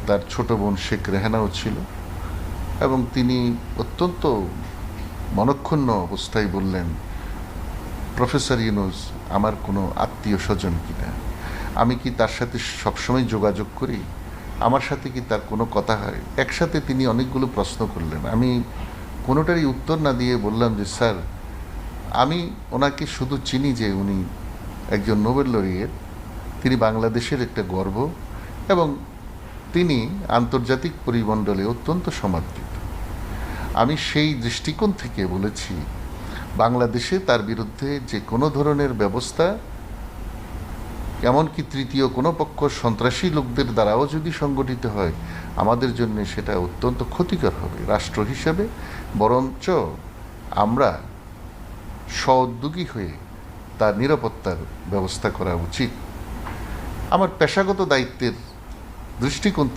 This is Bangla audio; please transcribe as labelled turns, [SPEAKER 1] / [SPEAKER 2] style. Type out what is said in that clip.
[SPEAKER 1] তার ছোট বোন শেখ রেহানাও ছিল, এবং তিনি অত্যন্ত মনক্ষুণ্ণ অবস্থায় বললেন, প্রফেসর ইউনূস আমার কোনো আত্মীয় স্বজন কিনা, আমি কি তার সাথে সবসময় যোগাযোগ করি, আমার সাথে কি তার কোনো কথা হয়। একসাথে তিনি অনেকগুলো প্রশ্ন করলেন। আমি কোনোটারই উত্তর না দিয়ে বললাম যে স্যার, আমি ওনাকে শুধু চিনি যে উনি একজন নোবেল লরিয়েট, তিনি বাংলাদেশের একটা গর্ব, এবং তিনি আন্তর্জাতিক পরিমণ্ডলে অত্যন্ত সমাদৃত। আমি সেই দৃষ্টিকোণ থেকে বলেছি, বাংলাদেশে তার বিরুদ্ধে যে কোনো ধরনের ব্যবস্থা, এমনকি তৃতীয় কোনো পক্ষ সন্ত্রাসী লোকদের দ্বারাও যদি সংগঠিত হয়, আমাদের জন্য সেটা অত্যন্ত ক্ষতিকর হবে রাষ্ট্র হিসাবে। বরঞ্চ আমরা স্ব-উদ্যোগী হয়ে তার নিরাপত্তার ব্যবস্থা করা উচিত। আমার পেশাগত দায়িত্বের দৃষ্টিকোণ